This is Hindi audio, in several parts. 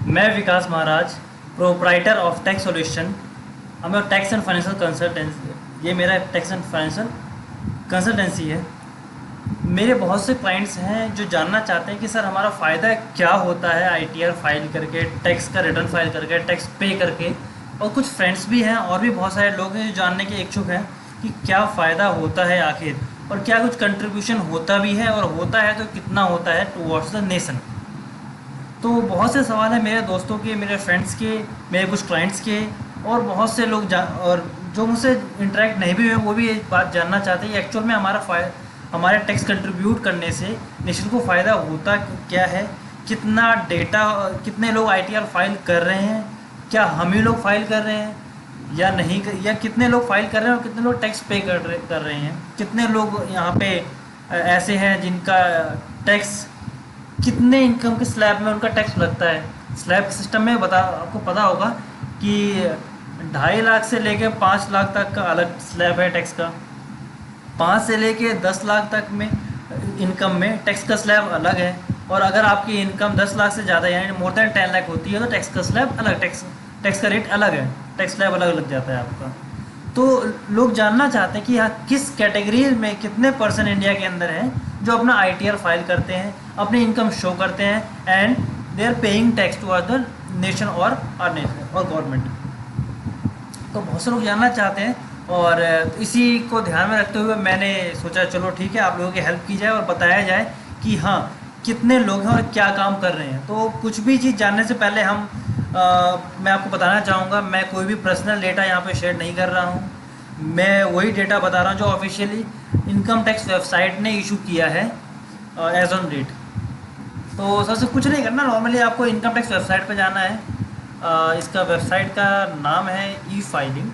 मैं विकास महाराज, प्रोप्राइटर ऑफ टैक्स सॉल्यूशन। हमें टैक्स एंड फाइनेंशियल कंसल्टेंसी, ये मेरा टैक्स एंड फाइनेंशियल कंसल्टेंसी है। मेरे बहुत से क्लाइंट्स हैं जो जानना चाहते हैं कि सर हमारा फ़ायदा क्या होता है आईटीआर फाइल करके, टैक्स का रिटर्न फाइल करके, टैक्स पे करके। और कुछ फ्रेंड्स भी हैं और भी बहुत सारे लोग हैं जो जानने के इच्छुक हैं कि क्या फ़ायदा होता है आखिर, और क्या कुछ कंट्रीब्यूशन होता भी है, और होता है तो कितना होता है टुवर्ड्स द नेशन। तो बहुत से सवाल हैं मेरे दोस्तों के, मेरे फ्रेंड्स के, मेरे कुछ क्लाइंट्स के, और बहुत से लोग और जो मुझसे इंटरेक्ट नहीं भी हुए वो भी ये बात जानना चाहते हैं एक्चुअल में हमारे टैक्स कंट्रीब्यूट करने से नेशन को फ़ायदा होता क्या है, कितना डेटा, कितने लोग आईटीआर फाइल कर रहे हैं, क्या हम ही लोग फाइल कर रहे हैं या नहीं, या कितने लोग फाइल कर रहे हैं और कितने लोग टैक्स पे कर रहे हैं, कितने लोग यहाँ पे ऐसे हैं जिनका टैक्स, कितने इनकम के स्लैब में उनका टैक्स लगता है। स्लैब सिस्टम में आपको पता होगा कि 2.5 लाख से लेके 5 लाख तक का अलग स्लैब है टैक्स का। 5 से लेके 10 लाख तक में इनकम में टैक्स का स्लैब अलग है। और अगर आपकी इनकम 10 लाख से ज़्यादा यानी मोर देन 10 लाख होती है तो टैक्स का स्लैब अलग, टैक्स का रेट अलग है, टैक्स स्लैब अलग लग जाता है आपका। तो लोग जानना चाहते हैं कि यहाँ किस कैटेगरी में कितने परसेंट इंडिया के अंदर हैं जो अपना आईटीआर फाइल करते हैं, अपनी इनकम शो करते हैं, and they are paying tax to the nation और गवर्नमेंट। तो बहुत से लोग जानना चाहते हैं, और इसी को ध्यान में रखते हुए मैंने सोचा चलो ठीक है आप लोगों की हेल्प की जाए और बताया जाए कि हाँ कितने लोग हैं और क्या काम कर रहे हैं। तो कुछ भी चीज़ जानने से पहले मैं आपको बताना चाहूँगा, मैं कोई भी पर्सनल डेटा यहाँ पे शेयर नहीं कर रहा हूँ। मैं वही डेटा बता रहा हूँ जो ऑफिशियली इनकम टैक्स वेबसाइट ने इशू किया है एज ऑन डेट। तो सबसे कुछ नहीं करना, नॉर्मली आपको इनकम टैक्स वेबसाइट पर जाना है। इसका वेबसाइट का नाम है ई फाइलिंग।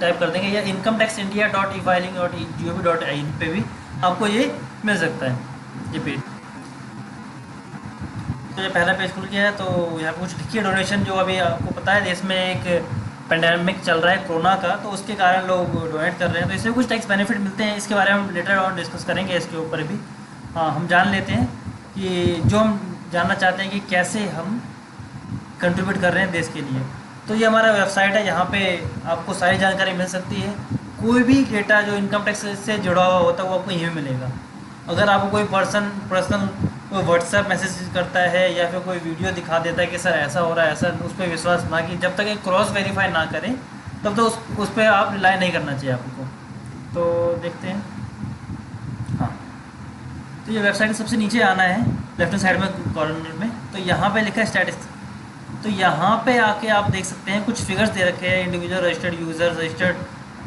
टाइप कर देंगे या income tax India dot e filing dot G O V dot in पे भी आपको ये मिल सकता है ये पेज। तो ये पहला पेज खुल गया है। तो यहाँ पे कुछ लिखिए डोनेशन, जो अभी आपको पता है देश में एक पेंडेमिक चल रहा है कोरोना का, तो उसके कारण लोग डोनेट कर रहे हैं, तो इससे कुछ टैक्स बेनिफिट मिलते हैं। इसके बारे में हम लेटर ऑन डिस्कस करेंगे इसके ऊपर भी। हाँ, हम जान लेते हैं कि जो हम जानना चाहते हैं कि कैसे हम कंट्रीब्यूट कर रहे हैं देश के लिए। तो ये हमारा वेबसाइट है, यहाँ पे आपको सारी जानकारी मिल सकती है। कोई भी डेटा जो इनकम टैक्स से जुड़ा हुआ होता है वो आपको यहीं मिलेगा। अगर आपको कोई पर्सनल कोई व्हाट्सएप मैसेज करता है या फिर कोई वीडियो दिखा देता है कि सर ऐसा हो रहा है ऐसा, उस पर विश्वास ना कि जब तक एक क्रॉस वेरीफाई ना करें तब तो उस पर आप रिलाई नहीं करना चाहिए आपको। तो देखते हैं। हाँ, तो ये वेबसाइट सबसे नीचे आना है लेफ्ट साइड में कॉर्नर में, तो यहाँ पे लिखा है स्टैटिस्टिक्स। तो यहाँ पे आके आप देख सकते हैं कुछ फिगर्स दे रखे हैं। Individual registered users, registered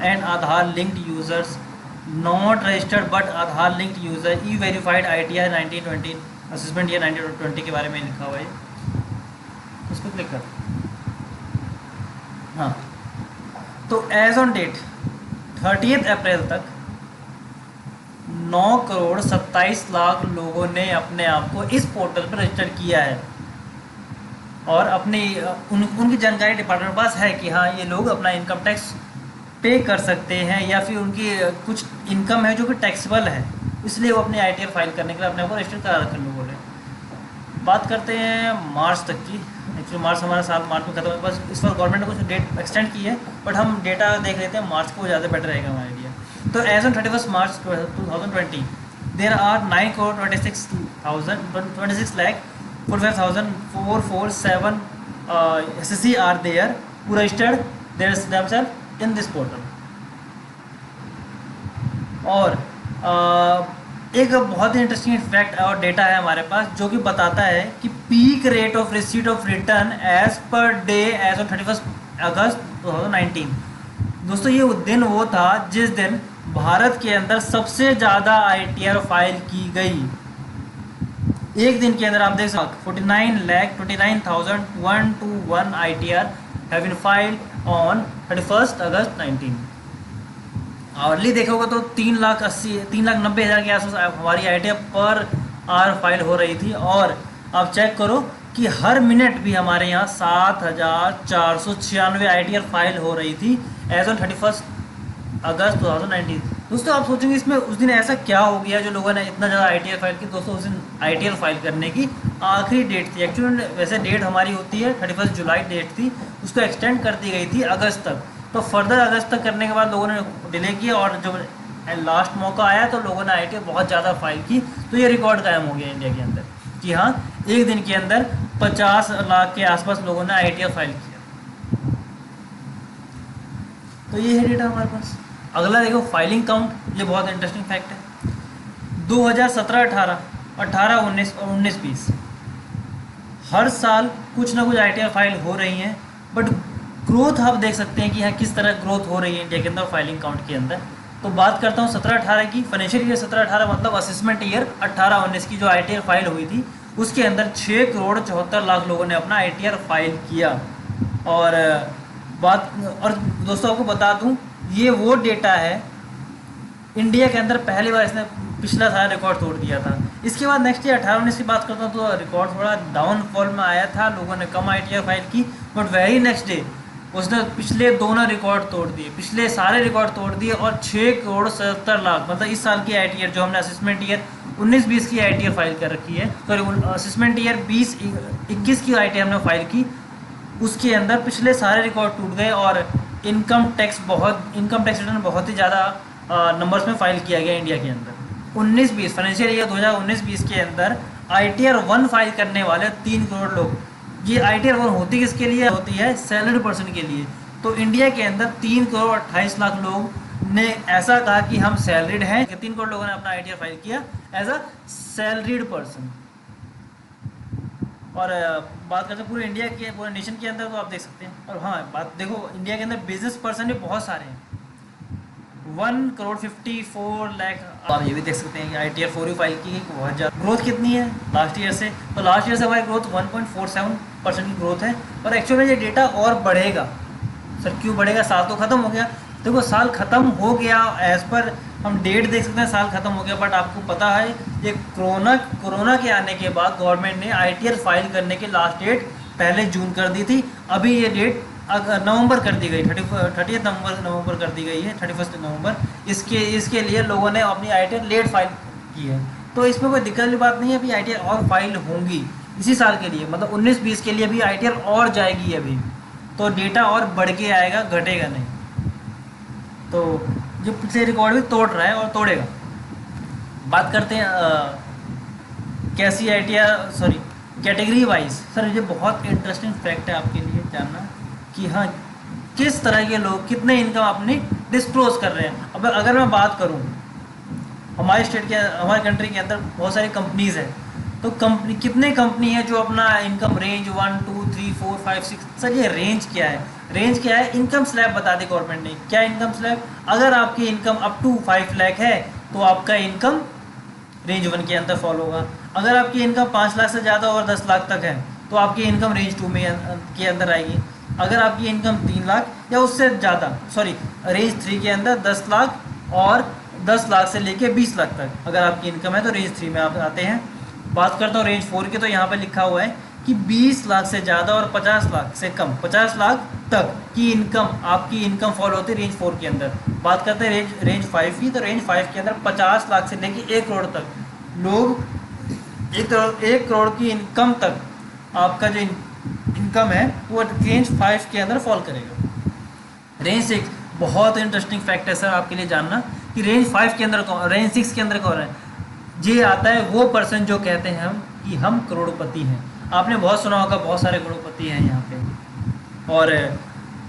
and Aadhaar linked users, not registered but Aadhaar linked user, e verified ITR 1920 assessment year 1920 के बारे में लिखा हुआ है। उस पर क्लिक कर। हाँ, तो एज ऑन डेट 30 अप्रैल तक 9,27,00,000 लोगों ने अपने आप को इस पोर्टल पर रजिस्टर किया है, और अपनी उनकी जानकारी डिपार्टमेंट के पास है कि हाँ ये लोग अपना इनकम टैक्स पे कर सकते हैं, या फिर उनकी कुछ इनकम है जो कि टैक्सेबल है, इसलिए वो अपने आईटीआर फाइल करने के लिए अपने को रजिस्टर करा रखे लोगों ने। बात करते हैं मार्च तक की। एक्चुअली मार्च हमारा साल मार्च में खत्म है, बस इस बार गवर्नमेंट ने कुछ डेट एक्सटेंड की है, बट हम डेटा देख लेते हैं मार्च को, ज़्यादा बेटर रहेगा हमारे लिए। तो as on 31 March 2020 there are 9,26,45,447 SSC are there who registered themselves in this portal। और एक बहुत ही इंटरेस्टिंग फैक्ट और डेटा है हमारे पास जो कि बताता है कि peak rate of receipt of return as per day as on 31 August 2019। दोस्तों ये दिन वो था जिस दिन भारत के अंदर सबसे ज़्यादा ITR फाइल की गई। एक दिन के अंदर आप देख सकते 49,29,121 ITR have been filed on 31 August 19। Hourly देखोगे तो 3,90,000 के आसपास हमारी ITR पर आवर फाइल हो रही थी। और आप चेक करो कि हर मिनट भी हमारे यहाँ 7,496 ITR फाइल हो रही थी एज ऑन 31 अगस्त 2019। दोस्तों आप सोचेंगे इसमें उस दिन ऐसा क्या हो गया जो लोगों ने इतना ज़्यादा आईटीआर फाइल की। दोस्तों उस दिन आईटीआर फाइल करने की आखिरी डेट थी। एक्चुअली वैसे डेट हमारी होती है 31 जुलाई डेट थी, उसको एक्सटेंड कर दी गई थी अगस्त तक। तो फर्दर अगस्त तक करने के बाद लोगों ने डिले किया और जब लास्ट मौका आया तो लोगों ने आईटीआर बहुत ज़्यादा फाइल की। तो ये रिकॉर्ड कायम हो गया इंडिया के अंदर कि हाँ, एक दिन के अंदर 50 लाख के आसपास लोगों ने आईटीआर फाइल किया। तो ये है डेटा हमारे पास। अगला देखो फाइलिंग काउंट, ये बहुत इंटरेस्टिंग फैक्ट है। 2017-18, 18-19 और 19-20 हर साल कुछ ना कुछ आईटीआर फाइल हो रही हैं, बट ग्रोथ आप देख सकते हैं कि यहाँ किस तरह ग्रोथ हो रही है इंडिया के अंदर फाइलिंग काउंट के अंदर। तो बात करता हूँ 17-18 की। फाइनेंशियल ईयर 17-18 मतलब असेसमेंट ईयर 18-19 की जो आईटीआर फाइल हुई थी उसके अंदर 6 करोड़ 74 लाख लोगों ने अपना आईटीआर फाइल किया। और दोस्तों आपको बता दूं, ये वो डेटा है इंडिया के अंदर पहली बार इसने पिछला साल रिकॉर्ड तोड़ दिया था। इसके बाद नेक्स्ट ईयर 18-19 की बात करता हूँ तो रिकॉर्ड थोड़ा डाउनफॉल में आया था, लोगों ने कम आईटीआर फाइल की। बट वेरी नेक्स्ट डे उसने पिछले दोनों रिकॉर्ड तोड़ दिए, पिछले सारे रिकॉर्ड तोड़ दिए और 6 करोड़ 77 लाख मतलब इस साल की आईटीआर जो हमने असेसमेंट ईयर 19-20 की आईटीआर फाइल कर रखी है, सॉरी असेसमेंट ईयर 20-21 की आईटीआर हमने फाइल की, उसके अंदर पिछले सारे रिकॉर्ड टूट गए और इनकम टैक्स रिटर्न बहुत ही ज़्यादा नंबर्स में फाइल किया गया इंडिया के अंदर। 19-20 फाइनेंशियल ईयर 2019-20 के अंदर आईटीआर 1 फाइल करने वाले 3 करोड़ लोग। ये आईटीआर 1 होती किसके लिए होती है? सैलरीड पर्सन के लिए। तो इंडिया के अंदर 3 करोड़ 28 लाख लोग ने ऐसा कहा कि हम सैलरीड हैं। 3 करोड़ लोगों ने अपना आईटीआर फाइल किया एज अ सैलरीड पर्सन। और बात करते हैं पूरे इंडिया के, पूरे नेशन के अंदर, तो आप देख सकते हैं। और हाँ, बात देखो इंडिया के अंदर बिजनेस पर्सन भी बहुत सारे हैं, 1 करोड़ 54 लाख। आप ये भी देख सकते हैं कि आईटीआर 4 फाइल की बहुत ज़्यादा। ग्रोथ कितनी है लास्ट ईयर से? तो लास्ट ईयर से हमारी ग्रोथ 1.47% की ग्रोथ है। और एक्चुअल में ये डेटा और बढ़ेगा। सर क्यों बढ़ेगा? साल तो ख़त्म हो गया। देखो साल ख़त्म हो गया, एज़ पर हम डेट देख सकते हैं साल ख़त्म हो गया, बट आपको पता है ये कोरोना के आने के बाद गवर्नमेंट ने आईटीआर फाइल करने की लास्ट डेट पहले जून कर दी थी। अभी ये डेट नवंबर कर दी गई, 30 नवंबर कर दी गई है, 31 नवंबर। इसके लिए लोगों ने अपनी आईटीआर लेट फाइल की है। तो इसमें कोई दिक्कत वाली बात नहीं है। अभी आईटीआर और फाइल होंगी इसी साल के लिए, मतलब 19-20 के लिए भी आईटीआर और जाएगी अभी, तो डेटा और बढ़ के आएगा, घटेगा नहीं। तो जो पिछले रिकॉर्ड भी तोड़ रहा है और तोड़ेगा। बात करते हैं कैसी ITR, sorry category wise. Sir ये बहुत इंटरेस्टिंग फैक्ट है आपके लिए जानना कि हाँ, किस तरह के लोग कितने इनकम अपनी डिस्क्लोज कर रहे हैं। अब अगर मैं बात करूँ हमारे स्टेट के, हमारे कंट्री के अंदर बहुत सारी कंपनीज़ हैं, तो कितने कंपनी है जो अपना इनकम रेंज 1, 2, 3, 4, 5, 6। सर ये रेंज क्या है? रेंज क्या है? इनकम स्लैब बता दी गवर्नमेंट ने। क्या इनकम स्लैब? अगर आपकी इनकम अप टू 5 लाख है तो आपका इनकम रेंज 1 के अंदर फॉल होगा। अगर आपकी इनकम 5 लाख से ज़्यादा और 10 लाख तक है तो आपकी इनकम रेंज 2 में के अंदर आएगी। अगर आपकी इनकम 3 लाख या उससे ज़्यादा, सॉरी रेंज 3 के अंदर 10 लाख और 10 लाख से लेके 20 लाख तक अगर आपकी इनकम है तो रेंज 3 में आप आते हैं। बात करता हूँ रेंज 4 की, तो यहाँ पर लिखा हुआ है कि 20 लाख से ज़्यादा और 50 लाख से कम, 50 लाख तक की इनकम, आपकी इनकम फॉल होती है रेंज 4 के अंदर। बात करते हैं रेंज 5 की, तो रेंज 5 के अंदर 50 लाख से लेके 1 करोड़ तक लोग, 1 करोड़ की इनकम तक आपका जो इनकम है वो रेंज 5 के अंदर फॉल करेगा। रेंज 6 बहुत इंटरेस्टिंग फैक्ट है सर आपके लिए जानना कि रेंज 5 के अंदर कौन, रेंज 6 के अंदर कौन है? ये आता है वो पर्सन जो कहते हैं हम कि हम करोड़पति हैं। आपने बहुत सुना होगा, बहुत सारे करोड़पति हैं यहाँ पे, और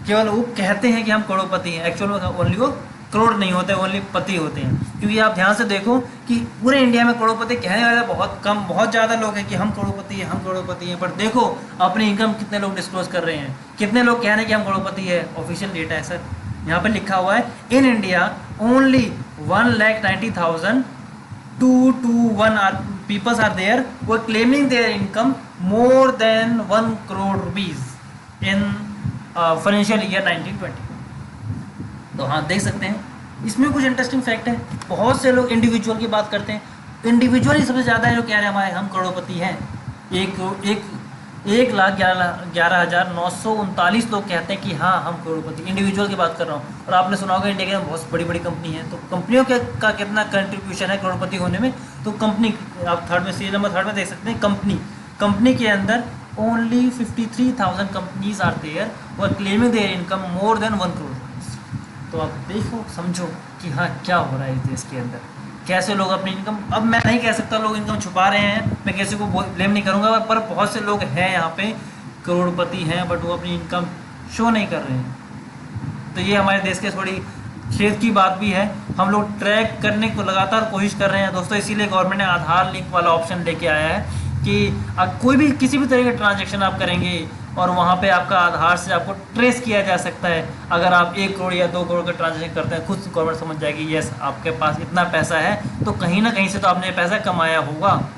केवल वो कहते हैं कि हम करोड़पति हैं, एक्चुअल में ओनली वो करोड़ नहीं होते, ओनली पति होते हैं। क्योंकि आप ध्यान से देखो कि पूरे इंडिया में करोड़पति कहने वाले बहुत कम, बहुत ज़्यादा लोग हैं कि हम करोड़पति हैं, हम करोड़पति हैं। पर देखो अपनी इनकम कितने लोग डिस्क्लोज कर रहे हैं, कितने लोग कह रहे हैं कि हम करोड़पति है। ऑफिशियल डेटा है सर, यहाँ पर लिखा हुआ है in India only 1,90,000 2 to 1 people are there who are claiming their income more than 1 crore rupees in financial year 1920। तो हाँ देख सकते हैं इसमें कुछ इंटरेस्टिंग फैक्ट है। बहुत से लोग इंडिविजुअल की बात करते हैं, इंडिविजुअल ही सबसे ज़्यादा है जो कह रहे हैं हमारे हम करोड़पति हैं। एक 1,11,939 लोग कहते हैं कि हाँ हम करोड़पति, इंडिविजुअल की बात कर रहा हूँ। और आपने सुना होगा इंडिया के अंदर बहुत बड़ी बड़ी कंपनी है, तो कंपनियों का कितना कंट्रीब्यूशन है करोड़पति होने में। तो कंपनी, आप थर्ड में, सीरियल नंबर थर्ड में देख सकते हैं, कंपनी के अंदर ओनली 53,000 कंपनीज आर देयर और claiming there income more than 1 crore. तो आप देखो, समझो कि हाँ क्या हो रहा है इस देश के अंदर, कैसे लोग अपनी इनकम, अब मैं नहीं कह सकता लोग इनकम छुपा रहे हैं, मैं किसी को ब्लेम नहीं करूँगा, पर बहुत से लोग हैं यहाँ पे करोड़पति हैं बट वो अपनी इनकम शो नहीं कर रहे हैं। तो ये हमारे देश के थोड़ी खेद की बात भी है। हम लोग ट्रैक करने को लगातार कोशिश कर रहे हैं दोस्तों, इसीलिए गवर्नमेंट ने आधार लिंक वाला ऑप्शन लेके आया है कि कोई भी किसी भी तरह का ट्रांजेक्शन आप करेंगे और वहाँ पे आपका आधार से आपको ट्रेस किया जा सकता है। अगर आप 1 करोड़ या 2 करोड़ का ट्रांजेक्शन करते हैं, खुद से गवर्नमेंट समझ जाएगी यस आपके पास इतना पैसा है, तो कहीं ना कहीं से तो आपने पैसा कमाया होगा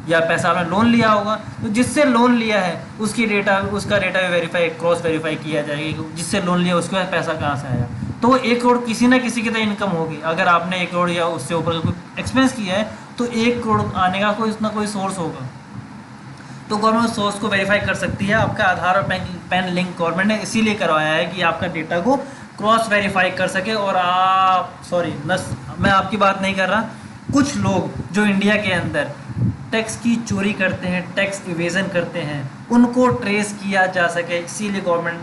या पैसा आपने लोन लिया होगा। तो जिससे लोन लिया है उसका डेटा भी वेरीफाई, क्रॉस वेरीफाई किया जाएगा कि जिससे लोन लिया उसके पास पैसा कहाँ से आया। तो 1 करोड़ किसी ना किसी की तो इनकम होगी। अगर आपने 1 करोड़ या उससे ऊपर कोई एक्सपेंस किया है तो 1 करोड़ आने का कोई ना कोई सोर्स होगा। तो गवर्नमेंट सोर्स को वेरीफाई कर सकती है। आपका आधार और पैन लिंक गवर्नमेंट ने इसीलिए करवाया है कि आपका डेटा को क्रॉस वेरीफाई कर सके। और मैं आपकी बात नहीं कर रहा, कुछ लोग जो इंडिया के अंदर टैक्स की चोरी करते हैं, टैक्स इवेजन करते हैं, उनको ट्रेस किया जा सके, इसीलिए गवर्नमेंट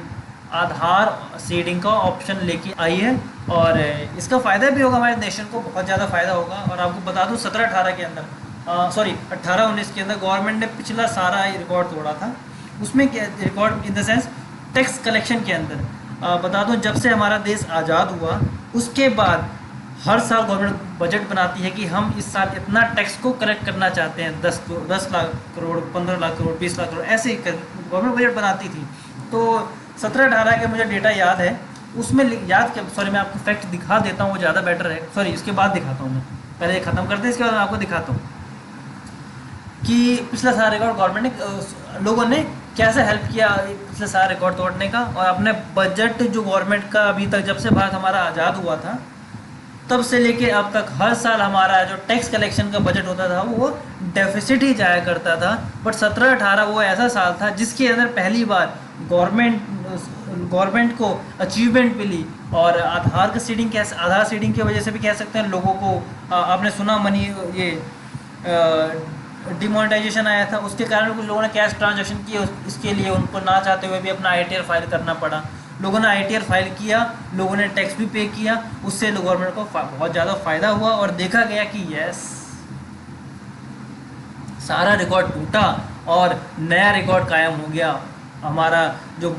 आधार सीडिंग का ऑप्शन लेके आई है। और इसका फ़ायदा भी होगा, हमारे नेशन को बहुत ज़्यादा फ़ायदा होगा। और आपको बता दूं 17-18 के अंदर 18-19 के अंदर गवर्नमेंट ने पिछला सारा रिकॉर्ड तोड़ा था। उसमें क्या record in the sales tax collection के अंदर बता दूं, जब से हमारा देश आज़ाद हुआ उसके बाद हर साल गवर्नमेंट बजट बनाती है कि हम इस साल इतना टैक्स को कलेक्ट करना चाहते हैं, 10 लाख करोड़, 15 लाख करोड़, 20 लाख करोड़, ऐसे ही गवर्नमेंट बजट बनाती थी। तो 17-18 के मुझे डेटा याद है, उसमें मैं आपको फैक्ट दिखा देता हूँ, वो ज़्यादा बेटर है। इसके बाद दिखाता हूँ, मैं पहले ये ख़त्म करते हैं, इसके बाद मैं आपको दिखाता हूँ कि पिछला सारा रिकॉर्ड गवर्नमेंट ने, लोगों ने कैसे हेल्प किया पिछले सारा रिकॉर्ड तोड़ने का। और अपने बजट जो गवर्नमेंट का अभी तक, जब से भारत हमारा आज़ाद हुआ था तब से लेके अब तक, हर साल हमारा जो टैक्स कलेक्शन का बजट होता था वो डेफिसिट ही जाया करता था। बट 17-18 वो ऐसा साल था जिसके अंदर पहली बार गवर्नमेंट को अचीवमेंट मिली। और आधार सीडिंग की वजह से भी कह सकते हैं लोगों को, आपने सुना ये डिमोनेटाइजेशन आया था, उसके कारण कुछ लोगों ने कैश ट्रांजैक्शन किए, इसके लिए उनको ना चाहते हुए भी अपना ITR फाइल करना पड़ा। लोगों ने ITR फाइल किया, लोगों ने टैक्स भी पे किया, उससे गवर्नमेंट को बहुत ज़्यादा फ़ायदा हुआ। और देखा गया कि यस, सारा रिकॉर्ड टूटा और नया रिकॉर्ड कायम हो गया। हमारा जो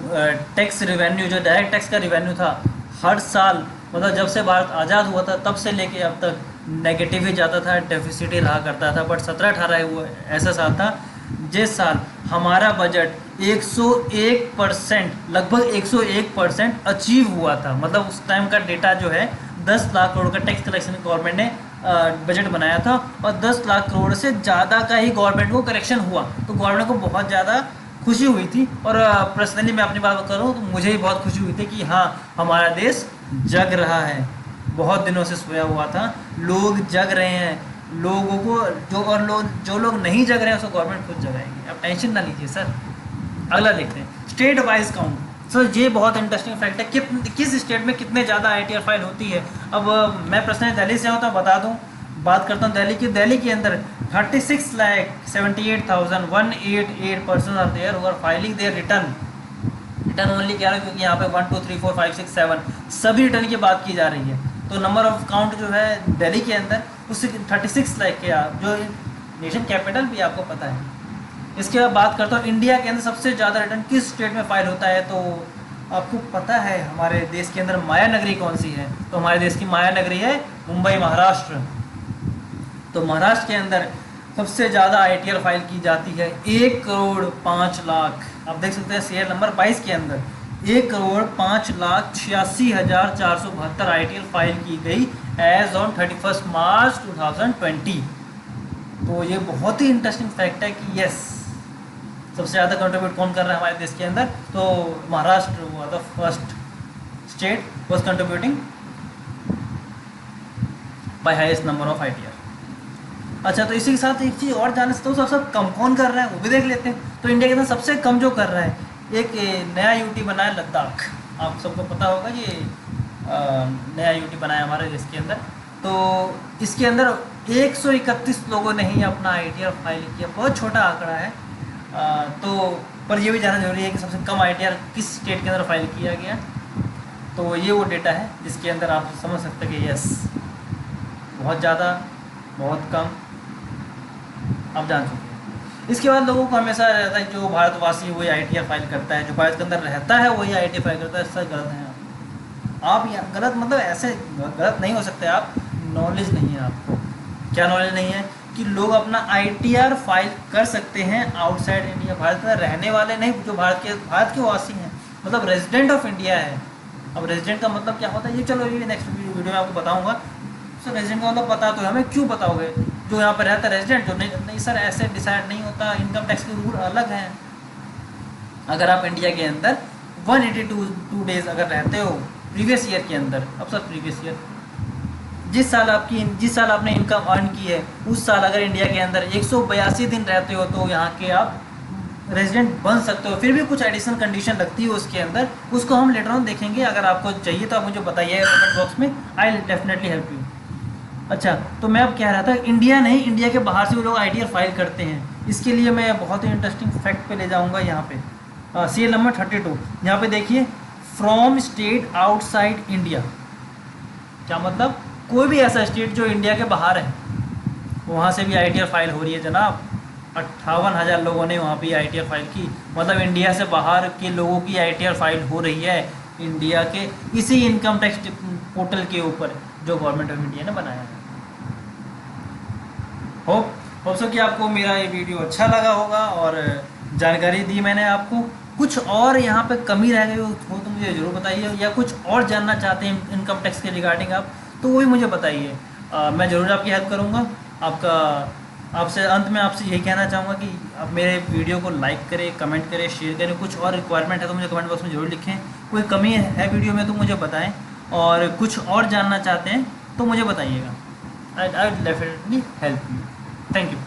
टैक्स रेवेन्यू, जो डायरेक्ट टैक्स का रेवेन्यू था, हर साल, मतलब जब से भारत आज़ाद हुआ था तब से लेके अब तक नेगेटिव ही जाता था, डेफिसिट ही रहा करता था। बट 17-18 वो ऐसा साल था जिस साल हमारा बजट 101%, लगभग 101% अचीव हुआ था। मतलब उस टाइम का डेटा जो है 10 लाख करोड़ का टैक्स कलेक्शन गवर्नमेंट ने बजट बनाया था और 10 लाख करोड़ से ज़्यादा का ही गवर्नमेंट को करेक्शन हुआ। तो गवर्नमेंट को बहुत ज़्यादा खुशी हुई थी। और पर्सनली मैं अपनी बात करूँ तो मुझे भी बहुत खुशी हुई थी कि हाँ हमारा देश जग रहा है। बहुत दिनों से सोया हुआ था, लोग जग रहे हैं। लोगों को जो लोग नहीं जग रहे हैं उसको गवर्नमेंट खुद जगाएगी, आप टेंशन ना लीजिए सर। अगला देखते हैं, स्टेट वाइज काउंट। सर ये बहुत इंटरेस्टिंग फैक्ट है, किस स्टेट में कितने ज़्यादा ITR फाइल होती है। अब मैं पर्सनली दिल्ली से हूँ तो बता दूँ, बात करता हूँ दिल्ली के अंदर 36,78,188 person are there who are filing their return only. क्या है, क्योंकि यहाँ पे 1 2 3 4 5 6 7 सभी रिटर्न की बात की जा रही है। तो नंबर ऑफ काउंट जो है दिल्ली के अंदर उससे 36 लाख के, जो नेशन कैपिटल भी आपको पता है। इसके बाद बात करता हूँ इंडिया के अंदर सबसे ज़्यादा रिटर्न किस स्टेट में फाइल होता है। तो आपको पता है हमारे देश के अंदर माया नगरी कौन सी है। तो हमारे देश की माया नगरी है मुंबई, महाराष्ट्र। तो महाराष्ट्र के अंदर सबसे ज़्यादा ITR फाइल की जाती है 1,05,00,000। आप देख सकते हैं सीरियल नंबर 22 के अंदर 1,05,86,472 ITR फाइल की गई एज ऑन 31 मार्च 2020। तो ये बहुत ही इंटरेस्टिंग फैक्ट है कि यस, सबसे ज़्यादा कंट्रीब्यूट कौन कर रहा है हमारे देश के अंदर। तो महाराष्ट्र हुआ the first state was contributing by highest number of ITR। अच्छा, तो इसी के साथ एक चीज़ और जानना चाहता हूँ, सब कम कौन कर रहा है वो भी देख लेते हैं। तो इंडिया के अंदर सबसे कम जो कर रहा है, एक नया यूटी बना है लद्दाख, आप सबको पता होगा ये नया यूटी बनाया हमारे देश के अंदर। तो इसके अंदर 131 लोगों ने ही अपना ITR फाइल किया, बहुत छोटा आंकड़ा है। तो पर ये भी जानना जरूरी है कि सबसे कम ITR किस स्टेट के अंदर फाइल किया गया। तो ये वो डेटा है जिसके अंदर आप समझ सकते हैं कि यस, बहुत ज़्यादा, बहुत कम, आप जान चुके हैं। इसके बाद लोगों को हमेशा रहता है जो भारतवासी वही ITR फाइल करता है, जो भारत के अंदर रहता है वही ITR फाइल करता है। सर गलत है आप यहाँ गलत, मतलब ऐसे गलत नहीं हो सकते आप, नॉलेज नहीं है आपको। क्या नॉलेज नहीं है कि लोग अपना ITR फाइल कर सकते हैं आउटसाइड इंडिया, भारत में रहने वाले नहीं, जो भारत के वासी हैं, मतलब रेजिडेंट ऑफ इंडिया है। अब रेजिडेंट का मतलब क्या होता है ये चलो ये नेक्स्ट वीडियो में आपको बताऊंगा। सर रेजिडेंट का मतलब पता तो है, हमें क्यों बताओगे, जो यहाँ पर रहता है रेजिडेंट, जो नहीं सर ऐसे डिसाइड नहीं होता, इनकम टैक्स के रूल अलग हैं। अगर आप इंडिया के अंदर 182 डेज अगर रहते हो प्रीवियस ईयर के अंदर, अब सर प्रीवियस ईयर जिस साल आपने इनकम अर्न की है उस साल अगर इंडिया के अंदर 182 दिन रहते हो तो यहाँ के आप रेजिडेंट बन सकते हो। फिर भी कुछ एडिशनल कंडीशन लगती है उसके अंदर, उसको हम लेटर ऑन देखेंगे। अगर आपको चाहिए तो आप मुझे बताइए कमेंट बॉक्स में, I will definitely help you. अच्छा, तो मैं अब कह रहा था इंडिया नहीं, इंडिया के बाहर से भी लोग ITR फाइल करते हैं। इसके लिए मैं बहुत ही इंटरेस्टिंग फैक्ट पे ले जाऊँगा यहाँ पे। CL नंबर 32 यहाँ पे देखिए, फ्रॉम स्टेट आउटसाइड इंडिया। क्या मतलब, कोई भी ऐसा स्टेट जो इंडिया के बाहर है वहाँ से भी ITR फाइल हो रही है जनाब। 58,000 लोगों ने वहाँ पे ITR फाइल की, मतलब इंडिया से बाहर के लोगों की ITR फाइल हो रही है इंडिया के इसी इनकम टैक्स पोर्टल के ऊपर जो गवर्नमेंट ऑफ इंडिया ने बनाया है। होप सो कि आपको मेरा ये वीडियो अच्छा लगा होगा और जानकारी दी मैंने आपको। कुछ और यहाँ पे कमी रह गई हो तो मुझे ज़रूर बताइए, या कुछ और जानना चाहते हैं इनकम टैक्स के रिगार्डिंग आप, तो वो भी मुझे बताइए। मैं ज़रूर आपकी हेल्प करूँगा। आपसे अंत में आपसे यही कहना चाहूँगा कि आप मेरे वीडियो को लाइक करें, कमेंट करें, शेयर करें। कुछ और रिक्वायरमेंट है तो मुझे कमेंट बॉक्स में ज़रूर लिखें। कोई कमी है वीडियो में तो मुझे बताएं, और कुछ और जानना चाहते हैं तो मुझे बताइएगा। I will definitely help you. Thank you.